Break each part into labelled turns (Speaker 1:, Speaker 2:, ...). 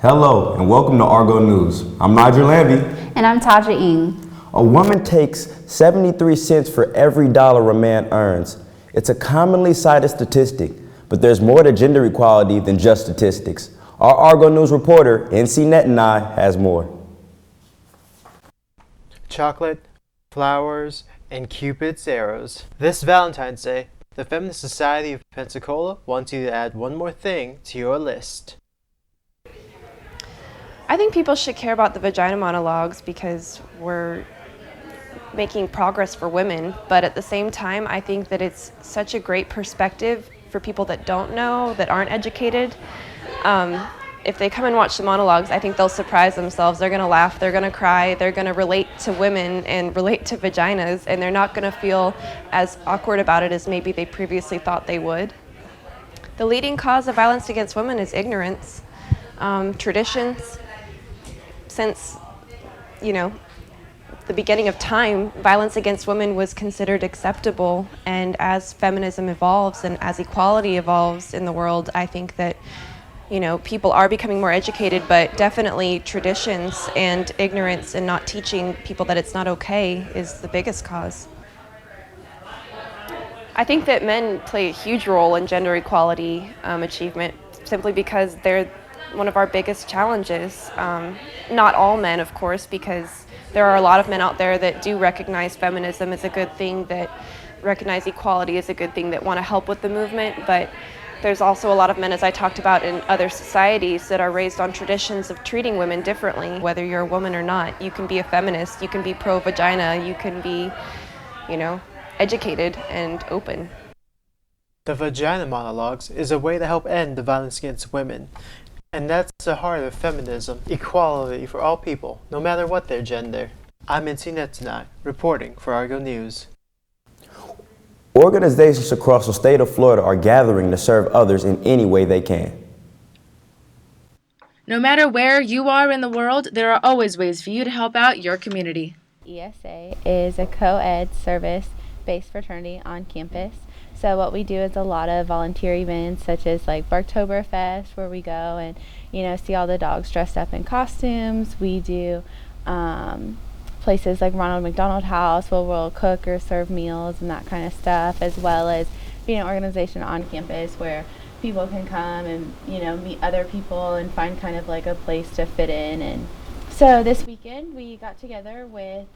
Speaker 1: Hello and welcome to Argo News. I'm Nigel Lambie.
Speaker 2: And I'm Taja Ng.
Speaker 1: A woman takes 73 cents for every dollar a man earns. It's a commonly cited statistic, but there's more to gender equality than just statistics. Our Argo News reporter, NC Net and I, has more.
Speaker 3: Chocolate, flowers, and Cupid's arrows. This Valentine's Day, the Feminist Society of Pensacola wants you to add one more thing to your list.
Speaker 4: I think people should care about the vagina monologues because we're making progress for women, but at the same time, I think that it's such a great perspective for people that don't know, that aren't educated. If they come and watch the monologues, I think they'll surprise themselves. They're going to laugh, they're going to cry, they're going to relate to women and relate to vaginas, and they're not going to feel as awkward about it as maybe they previously thought they would. The leading cause of violence against women is ignorance, traditions. Since, the beginning of time, violence against women was considered acceptable, and as feminism evolves and as equality evolves in the world, I think that people are becoming more educated, but definitely traditions and ignorance and not teaching people that it's not okay is the biggest cause. I think that men play a huge role in gender equality achievement simply because they're one of our biggest challenges. Not all men, of course, because there are a lot of men out there that do recognize feminism as a good thing, that recognize equality as a good thing, that want to help with the movement, but there's also a lot of men, as I talked about, in other societies that are raised on traditions of treating women differently. Whether you're a woman or not, you can be a feminist, you can be pro-vagina, you can be, educated and open.
Speaker 3: The Vagina Monologues is a way to help end the violence against women. And that's the heart of feminism, equality for all people, no matter what their gender. I'm NC Net tonight, reporting for Argo News.
Speaker 1: Organizations across the state of Florida are gathering to serve others in any way they can.
Speaker 5: No matter where you are in the world, there are always ways for you to help out your community.
Speaker 6: ESA is a co-ed service-based fraternity on campus. So what we do is a lot of volunteer events such as like Barktoberfest, where we go and see all the dogs dressed up in costumes. We do places like Ronald McDonald House where we'll cook or serve meals and that kind of stuff, as well as being an organization on campus where people can come and meet other people and find kind of like a place to fit in. And so this weekend we got together with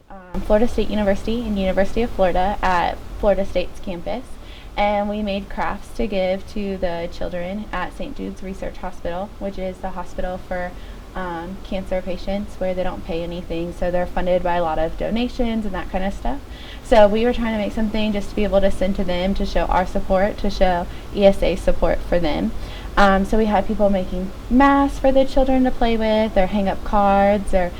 Speaker 6: Florida State University and University of Florida at Florida State's campus. And we made crafts to give to the children at St. Jude's Research Hospital, which is the hospital for cancer patients where they don't pay anything. So they're funded by a lot of donations and that kind of stuff. So we were trying to make something just to be able to send to them to show our support, to show ESA support for them. So we had people making masks for the children to play with or hang up cards, or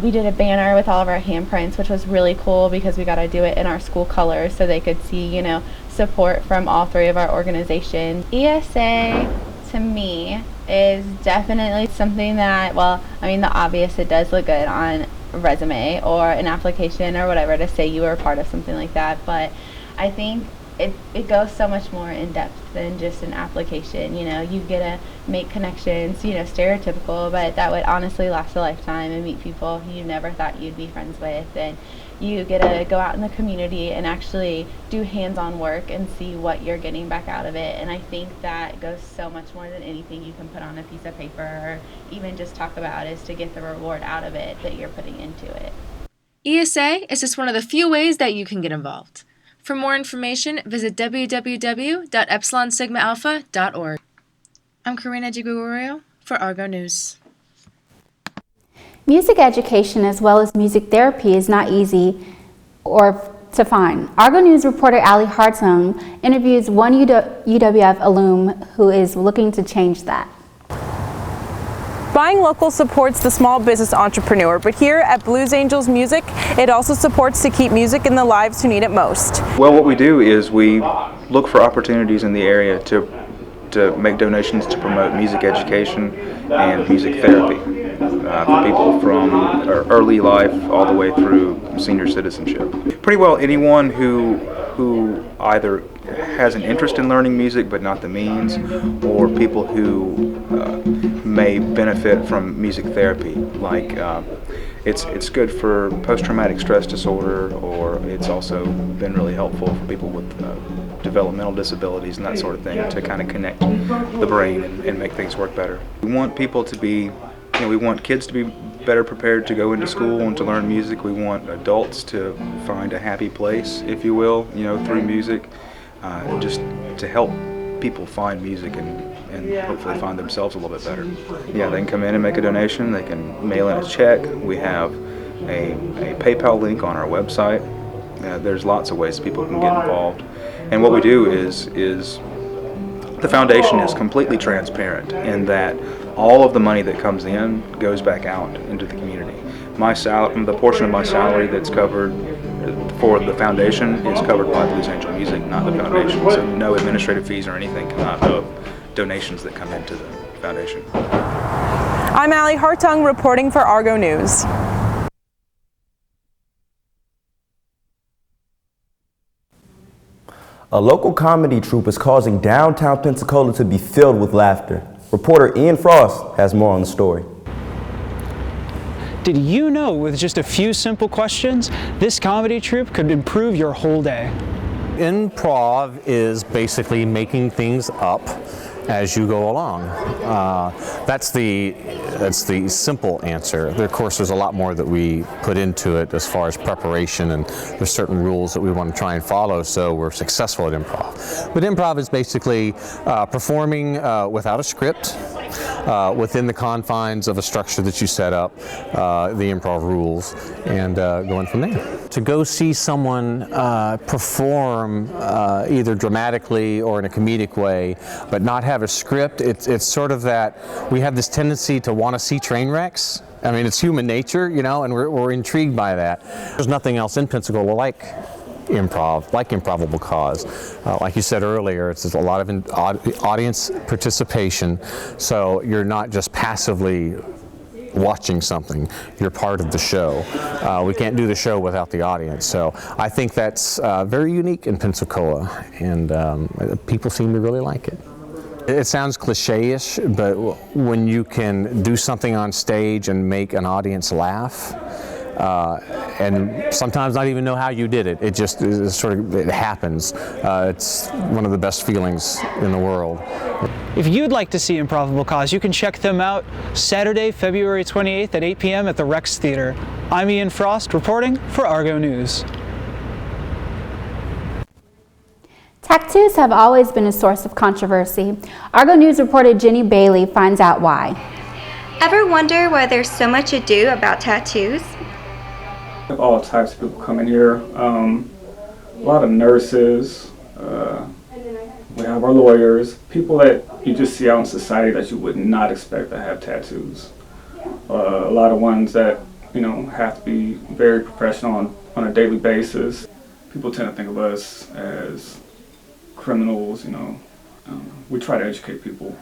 Speaker 6: we did a banner with all of our handprints, which was really cool because we got to do it in our school colors so they could see, support from all three of our organizations. ESA, to me, is definitely something that, the obvious, it does look good on a resume or an application or whatever to say you were a part of something like that, but I think it goes so much more in depth than just an application. You get to make connections, stereotypical, but that would honestly last a lifetime, and meet people you never thought you'd be friends with, and you get to go out in the community and actually do hands-on work and see what you're getting back out of it. And I think that goes so much more than anything you can put on a piece of paper or even just talk about, is to get the reward out of it that you're putting into it.
Speaker 5: ESA is just one of the few ways that you can get involved. For more information, visit www.epsilonsigmaalpha.org. I'm Karina DiGregorio for Argo News.
Speaker 2: Music education as well as music therapy is not easy or to find. Argo News reporter Allie Hartzone interviews one UWF alum who is looking to change that.
Speaker 7: Buying local supports the small business entrepreneur, but here at Blues Angels Music, it also supports to keep music in the lives who need it most.
Speaker 8: Well, what we do is we look for opportunities in the area to make donations to promote music education and music therapy for people from early life all the way through senior citizenship. Pretty well anyone who either has an interest in learning music but not the means, or people who may benefit benefit from music therapy, like it's good for post-traumatic stress disorder, or it's also been really helpful for people with developmental disabilities and that sort of thing, to kind of connect the brain and make things work better. We want people to be, we want kids to be better prepared to go into school and to learn music. We want adults to find a happy place, if you will, through music, just to help people find music and hopefully find themselves a little bit better. Yeah, they can come in and make a donation. They can mail in a check. We have a PayPal link on our website. There's lots of ways people can get involved. And what we do is the foundation is completely transparent in that all of the money that comes in goes back out into the community. The portion of my salary that's covered for the foundation is covered by Blues Angel Music, not the foundation. So no administrative fees or anything come out of donations that come into the foundation.
Speaker 7: I'm Allie Hartung reporting for Argo News.
Speaker 1: A local comedy troupe is causing downtown Pensacola to be filled with laughter. Reporter Ian Frost has more on the story.
Speaker 9: Did you know with just a few simple questions, this comedy troupe could improve your whole day?
Speaker 10: Improv is basically making things up as you go along. That's the simple answer. Of course, there's a lot more that we put into it as far as preparation, and there's certain rules that we want to try and follow so we're successful at improv. But improv is basically performing without a script, within the confines of a structure that you set up, the improv rules, and going from there. To go see someone perform either dramatically or in a comedic way, but not have a script, it's sort of that we have this tendency to want to see train wrecks. I mean, it's human nature, and we're intrigued by that. There's nothing else in Pensacola like improv, like Improbable Cause. Like you said earlier, it's a lot of audience participation, so you're not just passively watching something, you're part of the show. We can't do the show without the audience, so I think that's very unique in Pensacola, and people seem to really like it. It sounds cliche-ish, but when you can do something on stage and make an audience laugh, and sometimes not even know how you did it, it happens. It's one of the best feelings in the world.
Speaker 9: If you'd like to see Improbable Cause, you can check them out Saturday, February 28th at 8 p.m. at the Rex Theater. I'm Ian Frost reporting for Argo News.
Speaker 2: Tattoos have always been a source of controversy. Argo News reporter Jenny Bailey finds out why.
Speaker 11: Ever wonder why there's so much ado about tattoos?
Speaker 12: All types of people come in here. A lot of nurses. We have our lawyers. People that you just see out in society that you would not expect to have tattoos. A lot of ones that have to be very professional on a daily basis. People tend to think of us as criminals. We try to educate people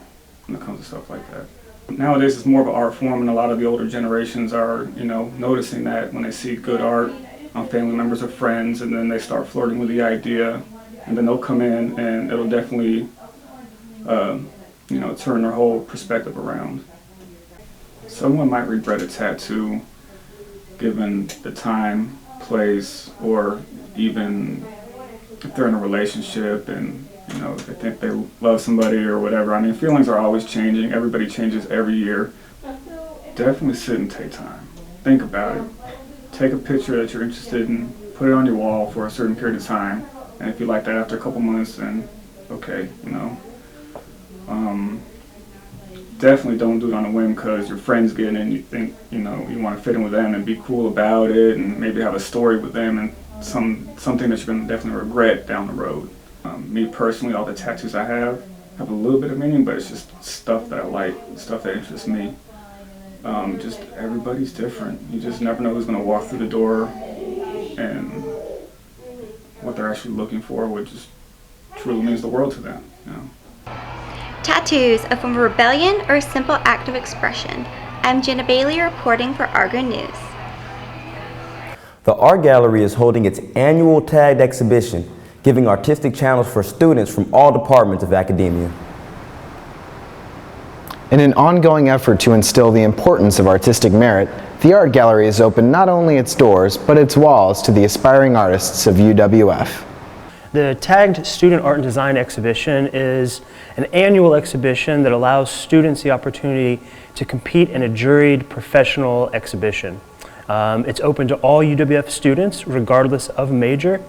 Speaker 12: when it comes to stuff like that. Nowadays it's more of an art form, and a lot of the older generations are, noticing that when they see good art on family members or friends, and then they start flirting with the idea, and then they'll come in and it'll definitely, turn their whole perspective around. Someone might regret a tattoo given the time, place, or even if they're in a relationship and if they think they love somebody or whatever. I mean, feelings are always changing. Everybody changes every year. Definitely sit and take time. Think about it. Take a picture that you're interested in, put it on your wall for a certain period of time, and if you like that after a couple months, then okay, definitely don't do it on a whim because your friends get it and you think, you want to fit in with them and be cool about it and maybe have a story with them and something that you're going to definitely regret down the road. Me personally, all the tattoos I have a little bit of meaning, but it's just stuff that I like, stuff that interests me. Just everybody's different. You just never know who's going to walk through the door and what they're actually looking for, which just truly means the world to them.
Speaker 11: Tattoos, a form of rebellion or a simple act of expression. I'm Jenna Bailey reporting for Argo News.
Speaker 1: The Art Gallery is holding its annual tagged exhibition, giving artistic channels for students from all departments of academia.
Speaker 13: In an ongoing effort to instill the importance of artistic merit, the Art Gallery has opened not only its doors, but its walls to the aspiring artists of UWF.
Speaker 14: The Tagged Student Art and Design Exhibition is an annual exhibition that allows students the opportunity to compete in a juried professional exhibition. It's open to all UWF students, regardless of major,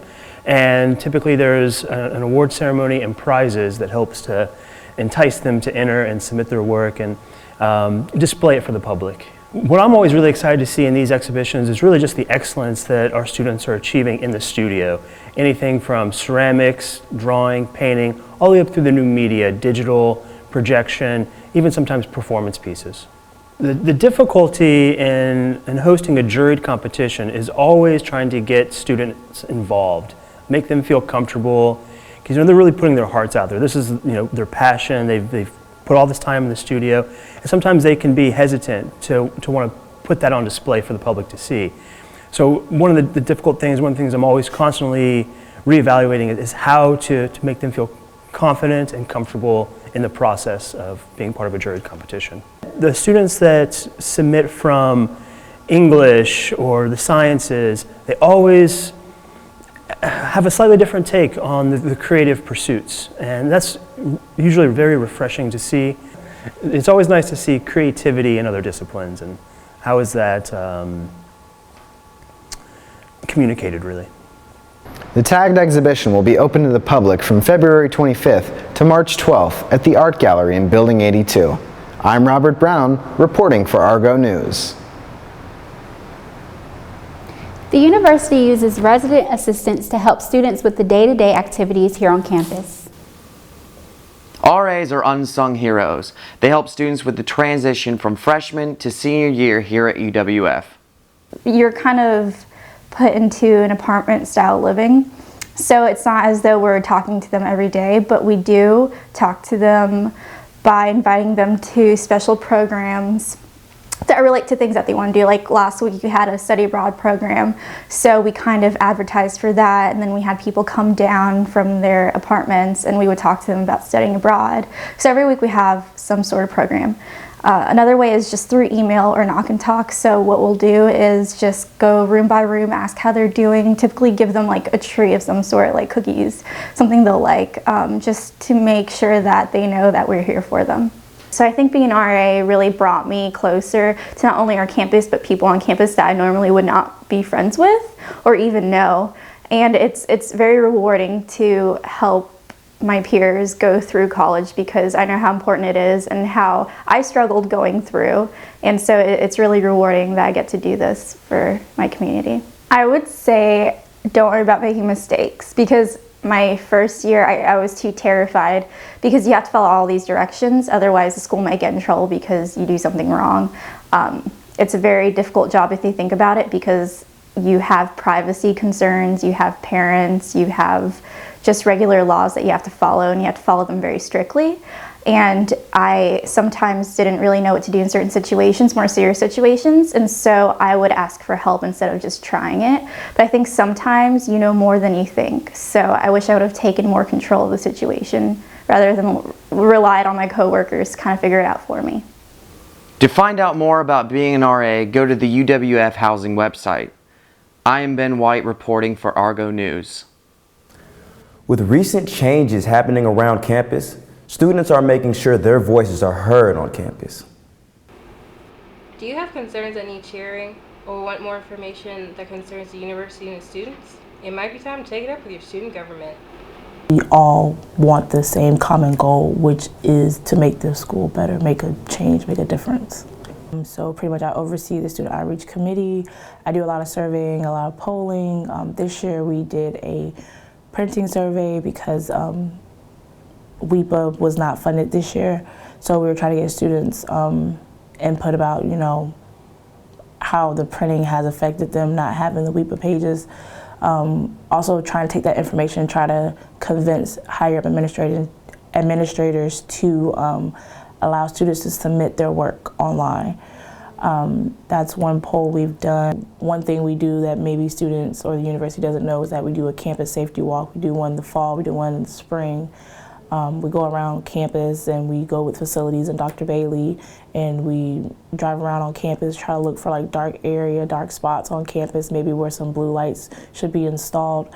Speaker 14: and typically there's an award ceremony and prizes that helps to entice them to enter and submit their work and display it for the public. What I'm always really excited to see in these exhibitions is really just the excellence that our students are achieving in the studio. Anything from ceramics, drawing, painting, all the way up through the new media, digital, projection, even sometimes performance pieces. The difficulty in hosting a juried competition is always trying to get students involved, make them feel comfortable, because they're really putting their hearts out there. This is their passion. They've put all this time in the studio, and sometimes they can be hesitant to want to put that on display for the public to see. So one of the difficult things, one of the things I'm always constantly reevaluating is how to make them feel confident and comfortable in the process of being part of a juried competition. The students that submit from English or the sciences, they always have a slightly different take on the creative pursuits, and that's usually very refreshing to see. It's always nice to see creativity in other disciplines, and how is that communicated, really.
Speaker 13: The Tagged exhibition will be open to the public from February 25th to March 12th at the Art Gallery in Building 82. I'm Robert Brown, reporting for Argo News.
Speaker 2: The university uses resident assistants to help students with the day-to-day activities here on campus.
Speaker 15: RAs are unsung heroes. They help students with the transition from freshman to senior year here at UWF.
Speaker 16: You're kind of put into an apartment-style living, so it's not as though we're talking to them every day, but we do talk to them by inviting them to special programs that relate to things that they want to do. Like last week you had a study abroad program, so we kind of advertised for that, and then we had people come down from their apartments and we would talk to them about studying abroad. So every week we have some sort of program. Another way is just through email or knock and talk. So what we'll do is just go room by room, ask how they're doing, typically give them like a treat of some sort, like cookies, something they'll like, just to make sure that they know that we're here for them. So I think being an RA really brought me closer to not only our campus, but people on campus that I normally would not be friends with or even know. And it's very rewarding to help my peers go through college, because I know how important it is and how I struggled going through. And so it's really rewarding that I get to do this for my community. I would say don't worry about making mistakes, because my first year I was too terrified, because you have to follow all these directions, otherwise the school might get in trouble because you do something wrong. It's a very difficult job if you think about it, because you have privacy concerns, you have parents, you have just regular laws that you have to follow, and you have to follow them very strictly. And I sometimes didn't really know what to do in certain situations, more serious situations, and so I would ask for help instead of just trying it. But I think sometimes you know more than you think, so I wish I would have taken more control of the situation rather than relied on my coworkers to kind of figure it out for me.
Speaker 15: To find out more about being an RA, go to the UWF Housing website. I am Ben White, reporting for Argo News.
Speaker 1: With recent changes happening around campus, students are making sure their voices are heard on campus.
Speaker 17: Do you have concerns that need sharing, or want more information that concerns the university and its students? It might be time to take it up with your student government.
Speaker 18: We all want the same common goal, which is to make the school better, make a change, make a difference. So pretty much I oversee the student outreach committee. I do a lot of surveying, a lot of polling. This year we did a printing survey because WEPA was not funded this year, so we were trying to get students input about, how the printing has affected them not having the WEPA pages. Also trying to take that information and try to convince higher up administrators to allow students to submit their work online. That's one poll we've done. One thing we do that maybe students or the university doesn't know is that we do a campus safety walk. We do one in the fall, we do one in the spring. We go around campus and we go with facilities and Dr. Bailey, and we drive around on campus, try to look for like dark spots on campus, maybe where some blue lights should be installed.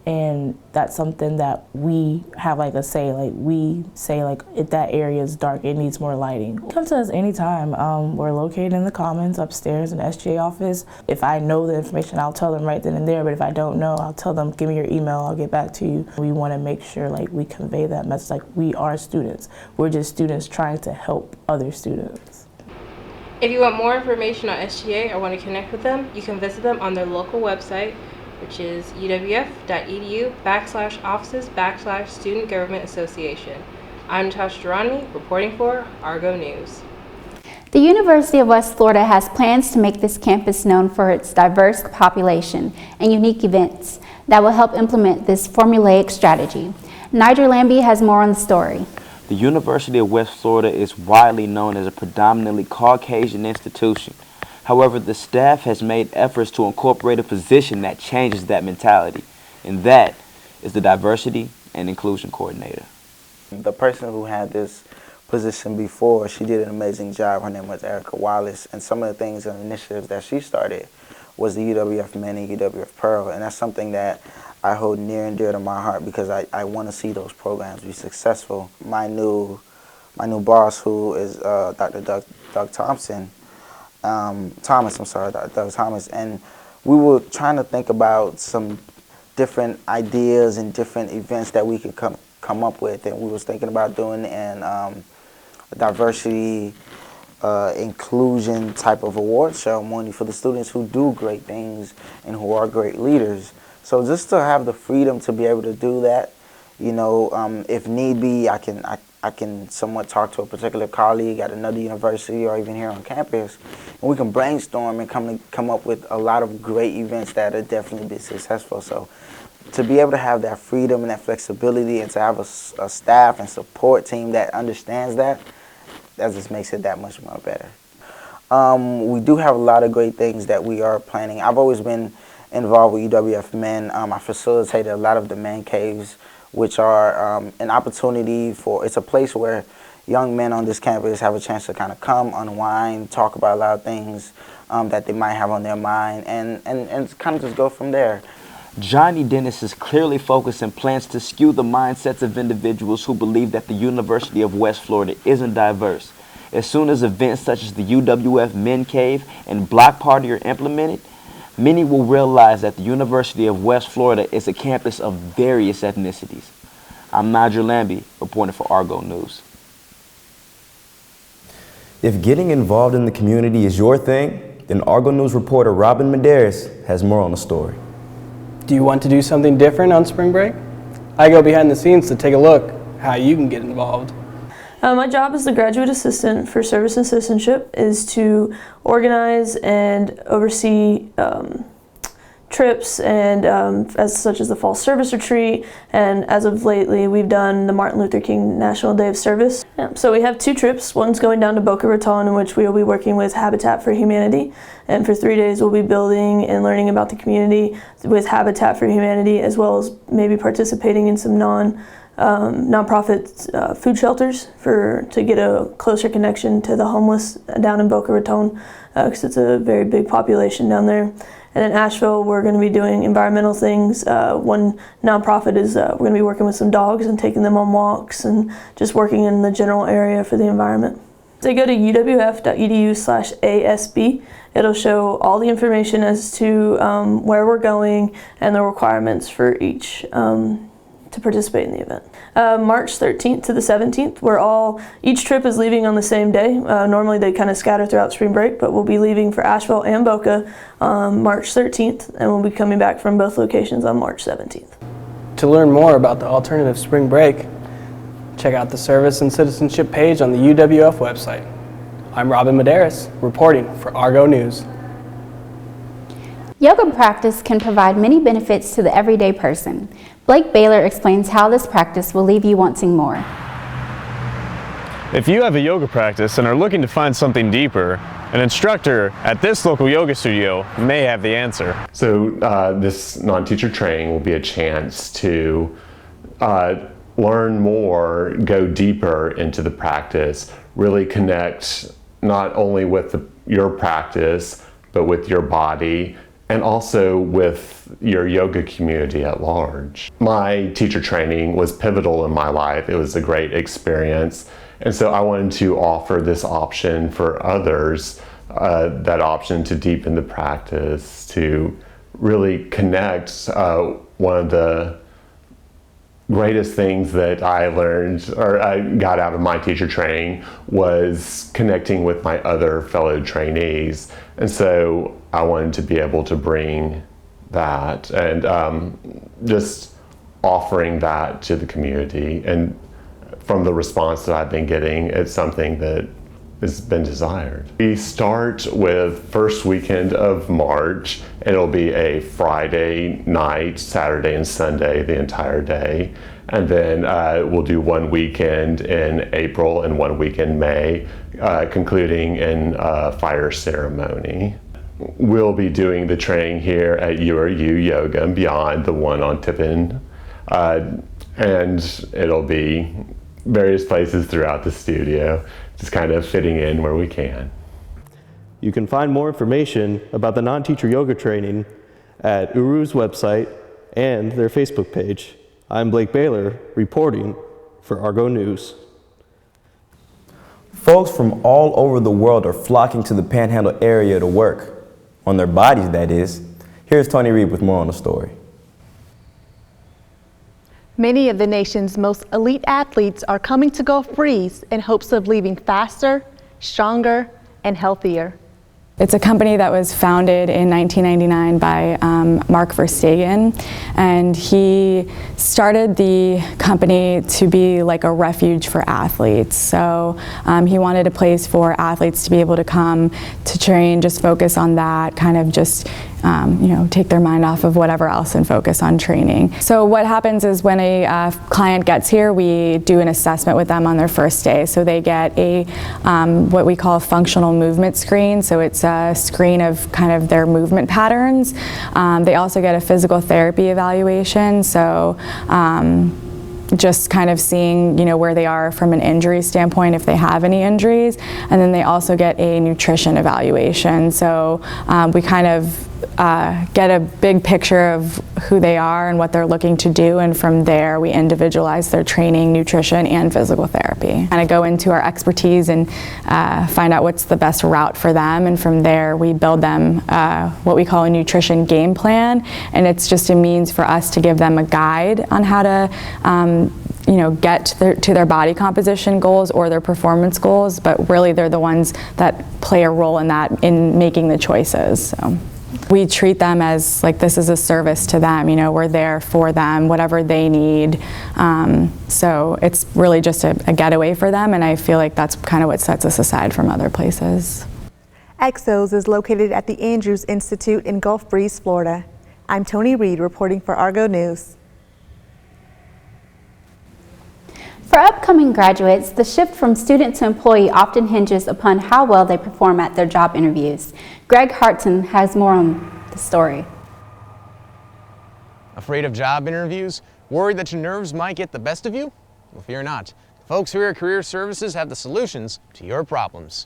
Speaker 18: And that's something that we have like a say, like we say like if that area is dark, it needs more lighting. Come to us anytime. We're located in the Commons upstairs in the SGA office. If I know the information, I'll tell them right then and there, but if I don't know, I'll tell them, give me your email, I'll get back to you. We want to make sure like we convey that message, like we are students. We're just students trying to help other students.
Speaker 17: If you want more information on SGA or want to connect with them, you can visit them on their local website, which is uwf.edu/offices/Student Government Association. I'm Natasha Geronimi, reporting for Argo News.
Speaker 2: The University of West Florida has plans to make this campus known for its diverse population and unique events that will help implement this formulaic strategy. Nigel Lambie has more on the story.
Speaker 1: The University of West Florida is widely known as a predominantly Caucasian institution. However, the staff has made efforts to incorporate a position that changes that mentality, and that is the Diversity and Inclusion Coordinator.
Speaker 19: The person who had this position before, she did an amazing job. Her name was Erica Wallace, and some of the things and initiatives that she started was the UWF Men and UWF Pearl, and that's something that I hold near and dear to my heart because I want to see those programs be successful. My new boss, who is Dr. Doug Thompson, Doug Thomas, and we were trying to think about some different ideas and different events that we could come up with, and we was thinking about doing a diversity inclusion type of award ceremony for the students who do great things and who are great leaders. So just to have the freedom to be able to do that, you know, if need be, I can somewhat talk to a particular colleague at another university or even here on campus, and we can brainstorm and come up with a lot of great events that will definitely be successful. So to be able to have that freedom and that flexibility and to have a staff and support team that understands that just makes it that much more better. We do have a lot of great things that we are planning. I've always been involved with UWF Men. I facilitated a lot of the man caves, which are an opportunity it's a place where young men on this campus have a chance to kind of come, unwind, talk about a lot of things that they might have on their mind, and kind of just go from there.
Speaker 1: Johnny Dennis is clearly focused and plans to skew the mindsets of individuals who believe that the University of West Florida isn't diverse. As soon as events such as the UWF Men Cave and Block Party are implemented, many will realize that the University of West Florida is a campus of various ethnicities. I'm Nigel Lambie, reporting for Argo News. If getting involved in the community is your thing, then Argo News reporter Robin Medeiros has more on the story.
Speaker 20: Do you want to do something different on spring break? I go behind the scenes to take a look how you can get involved.
Speaker 21: My job as the graduate assistant for service and citizenship is to organize and oversee trips and such as the fall service retreat, and as of lately we've done the Martin Luther King National Day of Service. So we have 2 trips. One's going down to Boca Raton, in which we will be working with Habitat for Humanity, and for 3 days we'll be building and learning about the community with Habitat for Humanity, as well as maybe participating in some nonprofit food shelters to get a closer connection to the homeless down in Boca Raton, because it's a very big population down there. And in Asheville, we're going to be doing environmental things. One nonprofit is we're going to be working with some dogs and taking them on walks and just working in the general area for the environment. So go to uwf.edu/ASB. It'll show all the information as to where we're going and the requirements for each to participate in the event. March 13th to the 17th, each trip is leaving on the same day. Normally they kind of scatter throughout spring break, but we'll be leaving for Asheville and Boca March 13th, and we'll be coming back from both locations on March 17th.
Speaker 20: To learn more about the alternative spring break, check out the Service and Citizenship page on the UWF website. I'm Robin Medeiros, reporting for Argo News.
Speaker 2: Yoga practice can provide many benefits to the everyday person. Blake Baylor explains how this practice will leave you wanting more.
Speaker 22: If you have a yoga practice and are looking to find something deeper, an instructor at this local yoga studio may have the answer.
Speaker 23: So this non-teacher training will be a chance to
Speaker 22: learn more, go deeper into the practice, really connect not only with your practice, but with your body, and also with your yoga community at large. My teacher training was pivotal in my life. It was a great experience. And so I wanted to offer this option for others, that option to deepen the practice, to really connect. One of the greatest things that I learned or I got out of my teacher training was connecting with my other fellow trainees. And so I wanted to be able to bring that and just offering that to the community. And from the response that I've been getting, it's something that has been desired. We start with first weekend of March. It'll be a Friday night, Saturday and Sunday, the entire day. And then we'll do one weekend in April and one week in May, concluding in a fire ceremony. We'll be doing the training here at URU Yoga and Beyond, the one on Tippin. And it'll be various places throughout the studio, just kind of fitting in where we can.
Speaker 3: You can find more information about the non-teacher yoga training at URU's website and their Facebook page. I'm Blake Baylor, reporting for Argo News.
Speaker 1: Folks from all over the world are flocking to the Panhandle area to work, on their bodies that is. Here's Tony Reed with more on the story.
Speaker 4: Many of the nation's most elite athletes are coming to Gulf Breeze in hopes of leaving faster, stronger, and healthier.
Speaker 23: It's a company that was founded in 1999 by Mark Verstegen, and he started the company to be like a refuge for athletes. So he wanted a place for athletes to be able to come to train, just focus on that, kind of just take their mind off of whatever else and focus on training. So what happens is when a client gets here, we do an assessment with them on their first day. So they get a what we call a functional movement screen. So it's a screen of kind of their movement patterns. They also get a physical therapy evaluation. So just kind of seeing, where they are from an injury standpoint, if they have any injuries. And then they also get a nutrition evaluation. So we kind of get a big picture of who they are and what they're looking to do, and from there we individualize their training, nutrition, and physical therapy. Kind of go into our expertise and find out what's the best route for them, and from there we build them what we call a nutrition game plan, and it's just a means for us to give them a guide on how to get to their body composition goals or their performance goals, but really they're the ones that play a role in that, in making the choices. So we treat them as like this is a service to them, we're there for them, whatever they need. So it's really just a getaway for them, and I feel like that's kind of what sets us aside from other places.
Speaker 4: Exos is located at the Andrews Institute in Gulf Breeze, Florida. I'm Tony Reed reporting for Argo News.
Speaker 2: For upcoming graduates, the shift from student to employee often hinges upon how well they perform at their job interviews. Greg Hartson has more on the story.
Speaker 24: Afraid of job interviews? Worried that your nerves might get the best of you? Well, fear not. Folks here at Career Services have the solutions to your problems.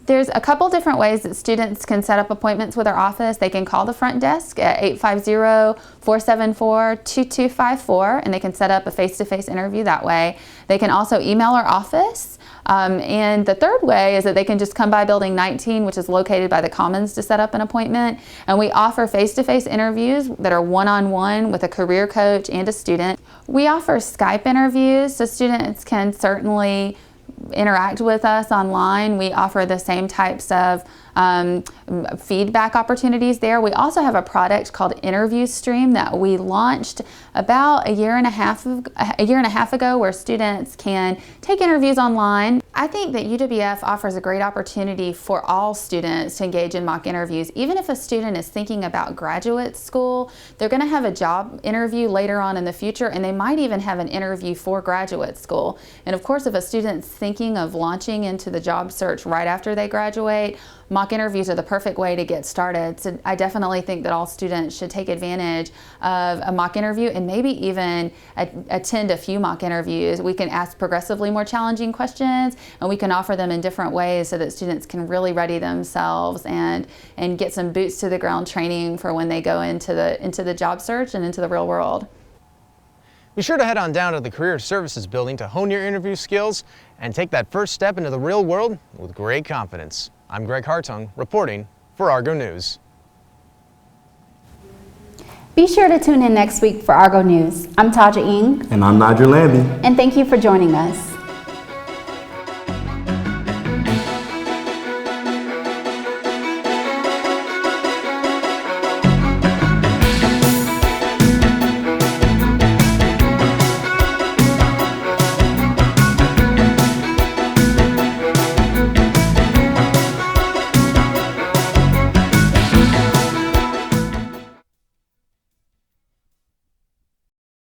Speaker 25: There's a couple different ways that students can set up appointments with our office. They can call the front desk at 850-474-2254, and they can set up a face-to-face interview that way. They can also email our office. And the third way is that they can just come by Building 19, which is located by the Commons, to set up an appointment. And we offer face-to-face interviews that are one-on-one with a career coach and a student. We offer Skype interviews, so students can certainly interact with us online. We offer the same types of feedback opportunities there. We also have a product called Interview Stream that we launched about a year and a half ago, where students can take interviews online. I think that UWF offers a great opportunity for all students to engage in mock interviews. Even if a student is thinking about graduate school, they're going to have a job interview later on in the future, and they might even have an interview for graduate school. And of course, if a student's thinking thinking of launching into the job search right after they graduate, mock interviews are the perfect way to get started. So I definitely think that all students should take advantage of a mock interview and maybe even attend a few mock interviews. We can ask progressively more challenging questions, and we can offer them in different ways so that students can really ready themselves and get some boots to the ground training for when they go into the job search and into the real world.
Speaker 24: Be sure to head on down to the Career Services Building to hone your interview skills and take that first step into the real world with great confidence. I'm Greg Hartung, reporting for Argo News.
Speaker 2: Be sure to tune in next week for Argo News. I'm Taja Ng.
Speaker 1: And I'm Nigel Lambie.
Speaker 2: And thank you for joining us.